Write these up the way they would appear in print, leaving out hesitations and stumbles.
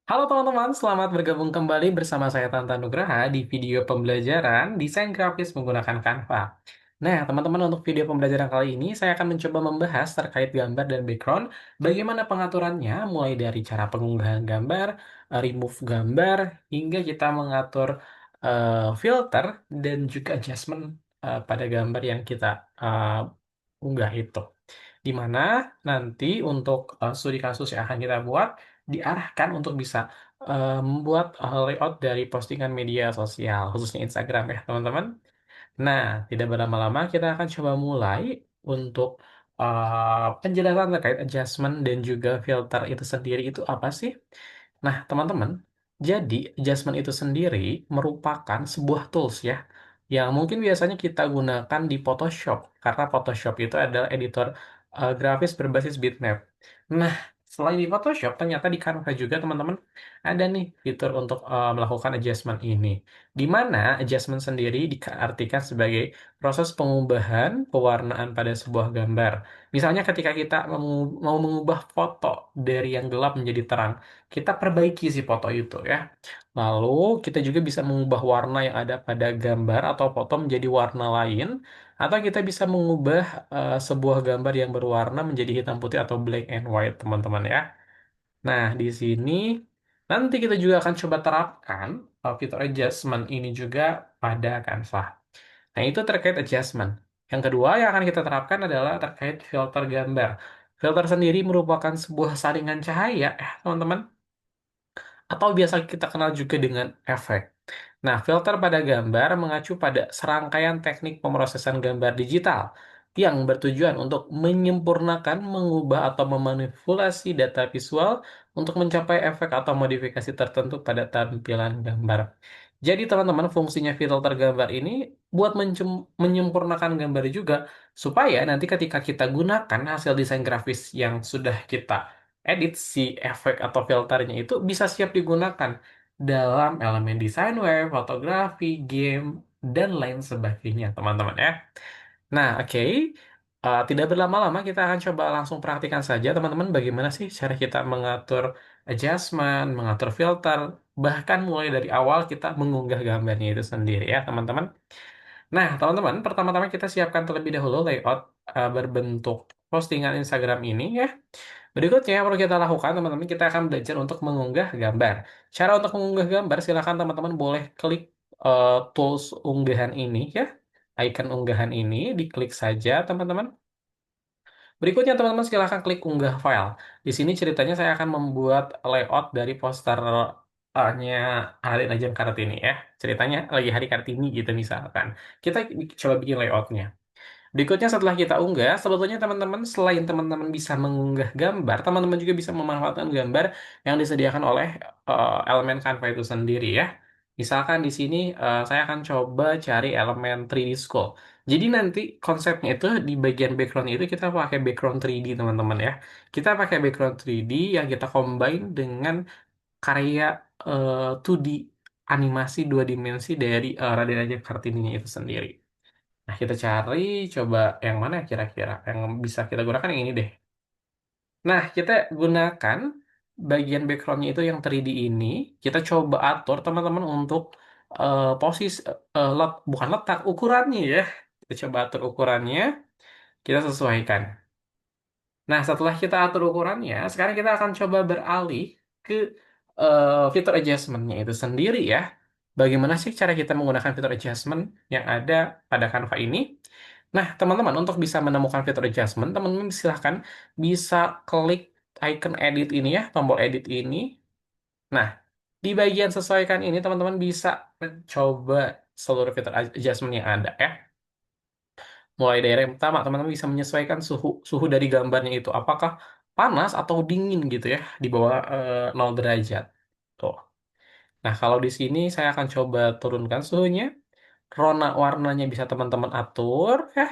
Halo teman-teman, selamat bergabung kembali bersama saya Tanta Nugraha di video pembelajaran desain grafis menggunakan Canva. Nah, teman-teman, untuk video pembelajaran kali ini saya akan mencoba membahas terkait gambar dan background, bagaimana pengaturannya mulai dari cara pengunggahan gambar, remove gambar, hingga kita mengatur filter dan juga adjustment pada gambar yang kita unggah itu. Di mana nanti untuk studi kasus yang akan kita buat diarahkan untuk bisa membuat layout dari postingan media sosial, khususnya Instagram ya, teman-teman. Nah, tidak berlama-lama kita akan coba mulai untuk penjelasan terkait adjustment dan juga filter itu sendiri itu apa sih? Nah, teman-teman, jadi adjustment itu sendiri merupakan sebuah tools ya, yang mungkin biasanya kita gunakan di Photoshop, karena Photoshop itu adalah editor grafis berbasis bitmap. Nah, selain di Photoshop, ternyata di Canva juga teman-teman ada nih fitur untuk melakukan adjustment ini, di mana adjustment sendiri diartikan sebagai proses pengubahan pewarnaan pada sebuah gambar. Misalnya ketika kita mau mengubah foto dari yang gelap menjadi terang, kita perbaiki si foto itu ya. Lalu kita juga bisa mengubah warna yang ada pada gambar atau foto menjadi warna lain, atau kita bisa mengubah sebuah gambar yang berwarna menjadi hitam putih atau black and white, teman-teman ya. Nah, di sini nanti kita juga akan coba terapkan fitur adjustment ini juga pada Canva. Nah, itu terkait adjustment. Yang kedua yang akan kita terapkan adalah terkait filter gambar. Filter sendiri merupakan sebuah saringan cahaya, teman-teman, atau biasa kita kenal juga dengan efek. Nah, filter pada gambar mengacu pada serangkaian teknik pemrosesan gambar digital yang bertujuan untuk menyempurnakan, mengubah, atau memanipulasi data visual untuk mencapai efek atau modifikasi tertentu pada tampilan gambar. Jadi, teman-teman, fungsinya filter gambar ini buat menyempurnakan gambar juga, supaya nanti ketika kita gunakan hasil desain grafis yang sudah kita edit, si efek atau filternya itu bisa siap digunakan dalam elemen desain web, fotografi, game, dan lain sebagainya, teman-teman ya. Nah, oke. Tidak berlama-lama, kita akan coba langsung praktikkan saja, teman-teman, bagaimana sih cara kita mengatur adjustment, mengatur filter, bahkan mulai dari awal kita mengunggah gambarnya itu sendiri ya, teman-teman. Nah, teman-teman, pertama-tama kita siapkan terlebih dahulu layout berbentuk postingan Instagram ini ya. Berikutnya yang perlu kita lakukan, teman-teman, kita akan belajar untuk mengunggah gambar. Cara untuk mengunggah gambar, silakan teman-teman boleh klik tools unggahan ini ya. Icon unggahan ini, diklik saja, teman-teman. Berikutnya, teman-teman, silakan klik unggah file. Di sini ceritanya saya akan membuat layout dari posternya Hari Najam Kartini ya. Ceritanya lagi Hari Kartini gitu misalkan. Kita coba bikin layoutnya. Berikutnya setelah kita unggah, sebetulnya teman-teman selain teman-teman bisa mengunggah gambar, teman-teman juga bisa memanfaatkan gambar yang disediakan oleh elemen Canva itu sendiri ya. Misalkan di sini saya akan coba cari elemen 3D School. Jadi nanti konsepnya itu di bagian background itu kita pakai background 3D teman-teman ya. Kita pakai background 3D yang kita combine dengan karya 2D animasi dua dimensi dari Raden Ajeng Kartini itu sendiri. Nah, kita cari coba yang mana ya kira-kira yang bisa kita gunakan yang ini deh. Nah, kita gunakan bagian backgroundnya itu yang 3D ini. Kita coba atur teman-teman untuk posisi bukan letak ukurannya ya. Kita coba atur ukurannya, kita sesuaikan. Nah, setelah kita atur ukurannya, sekarang kita akan coba beralih ke fitur adjustment-nya itu sendiri ya. Bagaimana sih cara kita menggunakan fitur adjustment yang ada pada Canva ini? Nah, teman-teman, untuk bisa menemukan fitur adjustment, teman-teman silahkan bisa klik icon edit ini ya, tombol edit ini. Nah, di bagian sesuaikan ini, teman-teman bisa coba seluruh fitur adjustment yang ada ya. Mulai dari yang pertama, teman-teman bisa menyesuaikan suhu suhu dari gambarnya itu. Apakah panas atau dingin gitu ya, di bawah 0 derajat. Tuh. Nah, kalau di sini saya akan coba turunkan suhunya. Rona warnanya bisa teman-teman atur ya.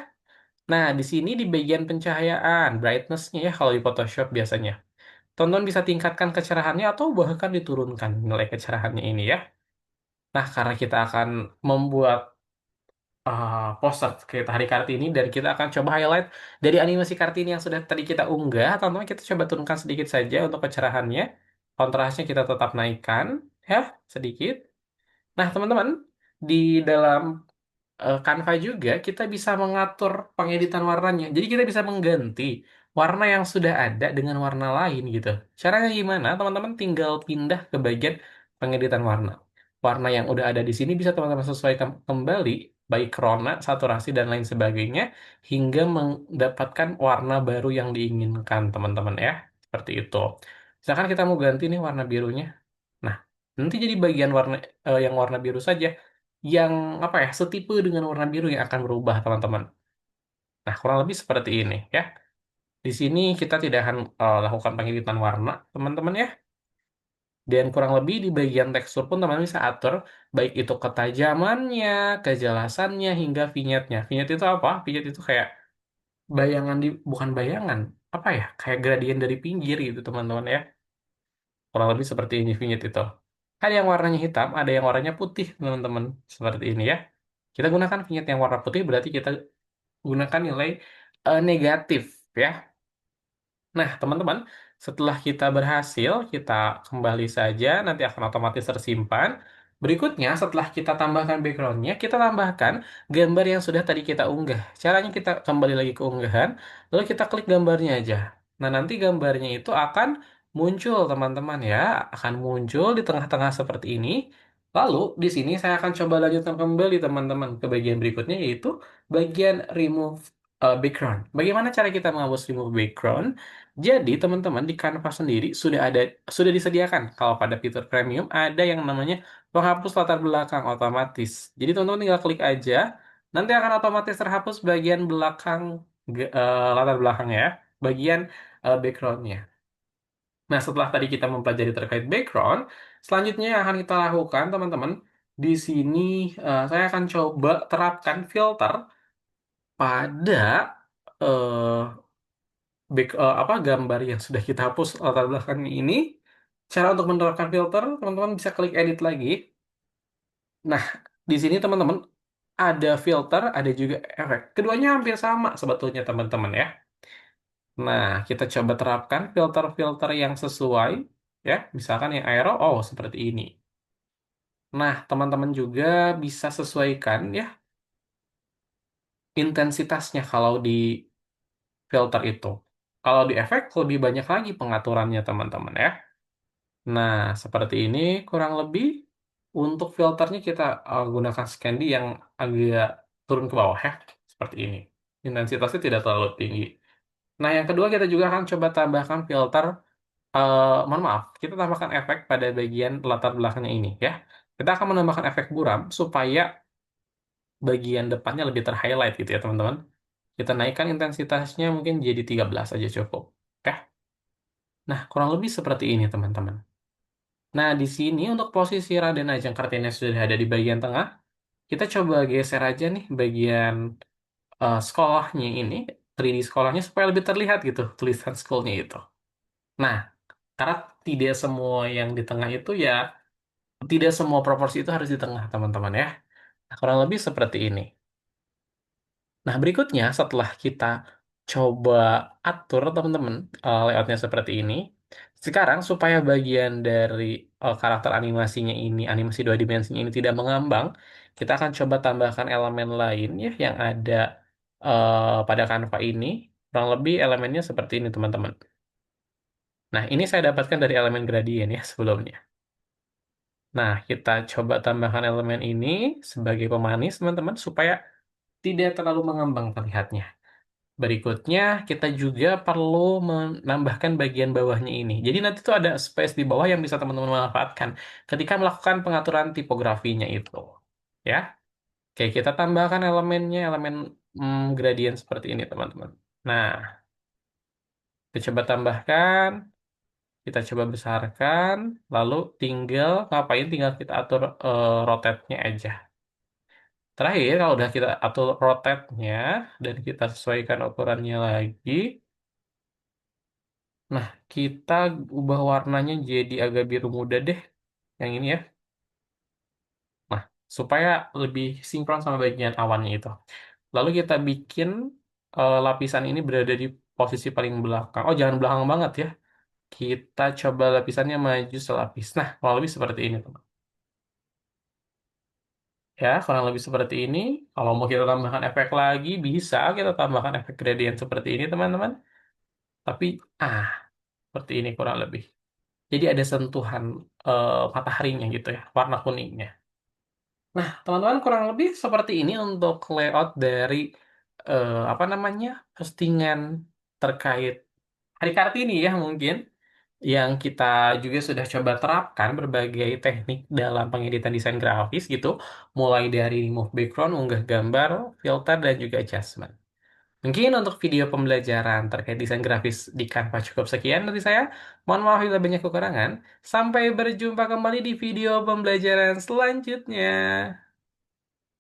Nah, di sini di bagian pencahayaan, brightness-nya ya kalau di Photoshop biasanya. Tonton bisa tingkatkan kecerahannya atau bahkan diturunkan nilai kecerahannya ini ya. Nah, karena kita akan membuat poster kita hari Kartini dan kita akan coba highlight dari animasi Kartini yang sudah tadi kita unggah, teman-teman kita coba turunkan sedikit saja untuk kecerahannya. kontrasnya kita tetap naikkan, ya, sedikit. Nah, teman-teman, di dalam Canva juga kita bisa mengatur pengeditan warnanya. Jadi kita bisa mengganti warna yang sudah ada dengan warna lain gitu. Caranya gimana? Teman-teman tinggal pindah ke bagian pengeditan warna. Warna yang udah ada di sini bisa teman-teman sesuaikan kembali, baik rona, saturasi, dan lain sebagainya, hingga mendapatkan warna baru yang diinginkan teman-teman ya. Seperti itu. Misalkan kita mau ganti nih warna birunya. Nah, nanti jadi bagian warna yang warna biru saja yang apa ya setipe dengan warna biru yang akan berubah teman-teman. Nah, kurang lebih seperti ini ya. Di sini kita tidak akan lakukan pengeditan warna teman-teman ya. Dan kurang lebih di bagian tekstur pun teman-teman bisa atur baik itu ketajamannya, kejelasannya hingga vignette-nya. Vignette itu apa? Vignette itu kayak bayangan di bukan bayangan, apa ya? Kayak gradien dari pinggir gitu teman-teman ya. Kurang lebih seperti ini vignette itu. Ada yang warnanya hitam, ada yang warnanya putih teman-teman. Seperti ini ya. Kita gunakan vignette yang warna putih berarti kita gunakan nilai negatif ya. Nah, teman-teman, setelah kita berhasil, kita kembali saja, nanti akan otomatis tersimpan. Berikutnya, setelah kita tambahkan background-nya, kita tambahkan gambar yang sudah tadi kita unggah. Caranya kita kembali lagi ke unggahan, lalu kita klik gambarnya aja. Nah, nanti gambarnya itu akan muncul, teman-teman ya. Akan muncul di tengah-tengah seperti ini. Lalu, di sini saya akan coba lanjutkan kembali, teman-teman, ke bagian berikutnya, yaitu bagian remove background. Bagaimana cara kita menghapus remove background? Jadi, teman-teman di Canva sendiri sudah disediakan kalau pada fitur premium ada yang namanya penghapus latar belakang otomatis. Jadi, teman-teman tinggal klik aja, nanti akan otomatis terhapus bagian belakang latar belakang ya, bagian backgroundnya. Nah, setelah tadi kita mempelajari terkait background, selanjutnya yang akan kita lakukan, teman-teman, di sini saya akan coba terapkan filter pada eh, apa gambar yang sudah kita hapus latar belakangnya ini. Cara untuk menerapkan filter, teman-teman bisa klik edit lagi. Nah, di sini teman-teman ada filter, ada juga efek. Keduanya hampir sama sebetulnya teman-teman ya. Nah, kita coba terapkan filter-filter yang sesuai ya. Misalkan yang aero, oh seperti ini. Nah, teman-teman juga bisa sesuaikan ya intensitasnya kalau di filter itu. Kalau di efek lebih banyak lagi pengaturannya teman-teman ya. Nah, seperti ini kurang lebih untuk filternya kita gunakan Scandi yang agak turun ke bawah ya, seperti ini. Intensitasnya tidak terlalu tinggi. Nah, yang kedua kita juga akan coba tambahkan filter, mohon maaf, kita tambahkan efek pada bagian latar belakangnya ini ya. Kita akan menambahkan efek buram supaya bagian depannya lebih terhighlight gitu ya teman-teman. Kita naikkan intensitasnya mungkin jadi 13 aja cukup. Oke. Nah, kurang lebih seperti ini teman-teman. Nah, di sini untuk posisi Raden Ajeng Kartini sudah ada di bagian tengah. Kita coba geser aja nih bagian sekolahnya ini, 3D sekolahnya supaya lebih terlihat gitu tulisan schoolnya itu. Nah, karena tidak semua yang di tengah itu ya, tidak semua proporsi itu harus di tengah, teman-teman ya. Nah, kurang lebih seperti ini. Nah, berikutnya setelah kita coba atur teman-teman layoutnya seperti ini, sekarang supaya bagian dari karakter animasinya ini, animasi dua dimensinya ini tidak mengambang, kita akan coba tambahkan elemen lain ya yang ada pada Canva ini. Kurang lebih elemennya seperti ini teman-teman. Nah, ini saya dapatkan dari elemen gradien ya sebelumnya. Nah, kita coba tambahkan elemen ini sebagai pemanis teman-teman supaya tidak terlalu mengambang terlihatnya. Berikutnya, kita juga perlu menambahkan bagian bawahnya ini. Jadi nanti tuh ada space di bawah yang bisa teman-teman manfaatkan ketika melakukan pengaturan tipografinya itu. Ya, oke kita tambahkan elemennya, elemen gradien seperti ini teman-teman. Nah, kita coba tambahkan, kita coba besarkan, lalu tinggal ngapain? Tinggal kita atur rotate-nya aja. Terakhir, kalau udah kita atur rotate-nya dan kita sesuaikan ukurannya lagi, nah, kita ubah warnanya jadi agak biru muda deh, yang ini ya. Nah, supaya lebih sinkron sama bagian awannya itu. Lalu kita bikin lapisan ini berada di posisi paling belakang. Oh, jangan belakang banget ya. Kita coba lapisannya maju selapis. Nah, kurang lebih seperti ini, teman. Ya, kurang lebih seperti ini. Kalau mau kita tambahkan efek lagi, bisa kita tambahkan efek gradient seperti ini, teman-teman. Tapi, ah, seperti ini kurang lebih. Jadi ada sentuhan mataharinya gitu ya, warna kuningnya. Nah, teman-teman kurang lebih seperti ini untuk layout dari apa namanya postingan terkait Hari Kartini ya mungkin yang kita juga sudah coba terapkan berbagai teknik dalam pengeditan desain grafis gitu, mulai dari remove background, unggah gambar, filter dan juga adjustment. Mungkin untuk video pembelajaran terkait desain grafis di Canva cukup sekian dari saya. Mohon maaf bila banyak kekurangan. Sampai berjumpa kembali di video pembelajaran selanjutnya.